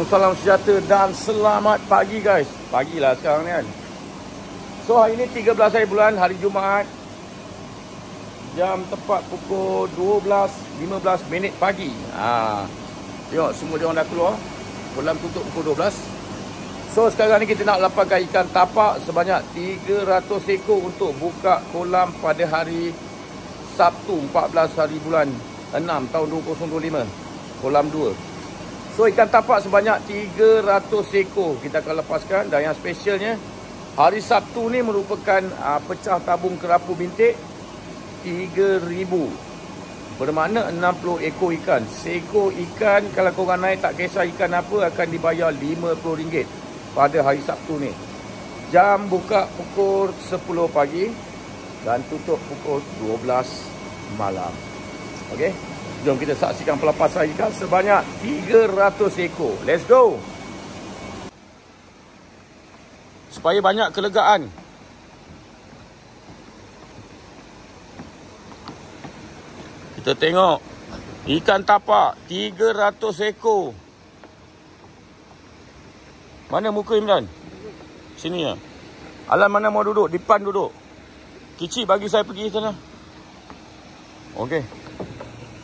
Assalamualaikum, salam sejahtera dan selamat pagi guys. Pagilah sekarang ni kan. So hari ni 13 hari bulan, hari Jumaat. Jam tepat pukul 12.15 pagi. Tengok semua dia orang dah keluar. Kolam tutup pukul 12. So sekarang ni kita nak lapangkan ikan tapak sebanyak 300 ekor untuk buka kolam pada hari Sabtu 14 hari bulan 6 tahun 2025. Kolam 2. So ikan tapak sebanyak 300 ekor kita akan lepaskan. Dan yang spesialnya, hari Sabtu ni merupakan pecah tabung kerapu bintik 3,000. Bermakna 60 ekor ikan. Seekor ikan kalau korang naik tak kisah ikan apa akan dibayar RM50 pada hari Sabtu ni. Jam buka pukul 10 pagi dan tutup pukul 12 malam. Okey, jom kita saksikan pelepasan ikan sebanyak 300 ekor. Let's go. Supaya banyak kelegaan. Kita tengok ikan tapak 300 ekor. Mana muka Imran? Sini ya. Alan mana mau duduk? Depan duduk. Kicik bagi saya pergi sana. Okey.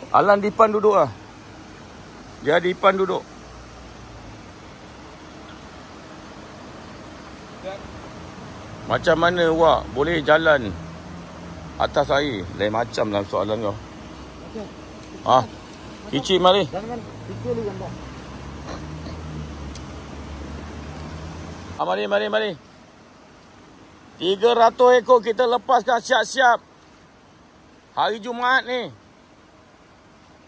Alan di depan duduk lah. Dia di depan duduk. Macam mana awak boleh jalan atas air? Lain macam lah soalan kau. Kicik mari. Mari. 300 ekor kita lepaskan siap-siap. Hari Jumaat ni.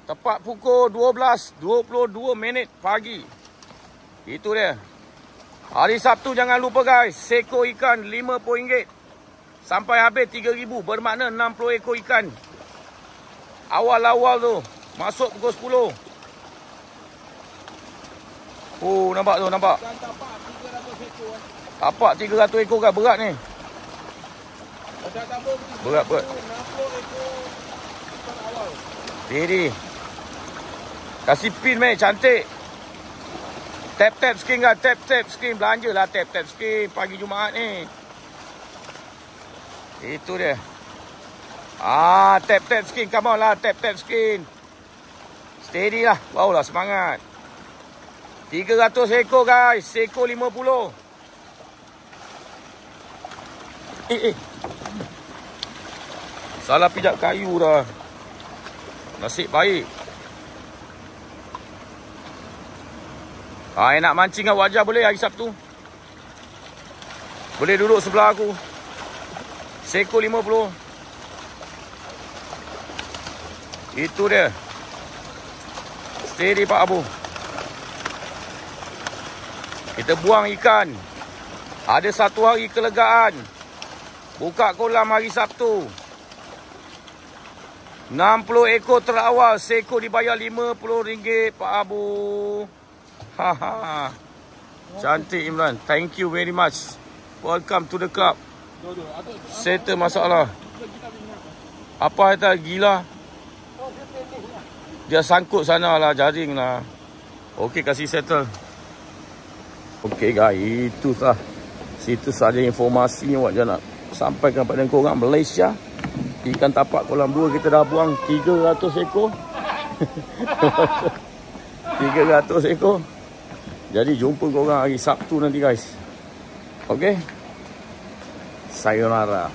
Tepat pukul 12.22 pagi. Itu dia. Hari Sabtu jangan lupa guys. Seekor ikan RM50. Sampai habis 3,000. Bermakna 60 ekor ikan. Awal-awal tu. Masuk pukul 10. Oh, nampak tu, nampak. Tapak 300 ekor kan. Berat ni. Berat. Steady. Kasih pin meh, cantik. Tap screen kan, tap screen. Belanja lah tap screen pagi Jumaat ni. Itu dia. Tap screen, come on lah, tap screen. Steady lah, barulah semangat. 300 ekor guys, seekor RM50. Salah pijak kayu dah. Nasib baik. Nak mancing kat wajah boleh hari Sabtu. Boleh duduk sebelah aku. Seekor RM50. Itu dia. Steady Pak Abu. Kita buang ikan. Ada satu hari kelegaan. Buka kolam hari Sabtu. 60 ekor terawal. Seekor dibayar RM50 Pak Abu. Cantik Imran. Thank you very much. Welcome to the club. Settle masalah. Apa kata gila? Dia sangkut sana lah, jaring lah. Okey, kasih settle. Okey guys, itu sah. Situ saja informasi yang awak nak sampaikan pada korang. Malaysia, ikan tapak kolam 2 kita dah buang 300 ekor. 300 ekor. Jadi jumpa korang hari Sabtu nanti guys. Okey. Sayonara.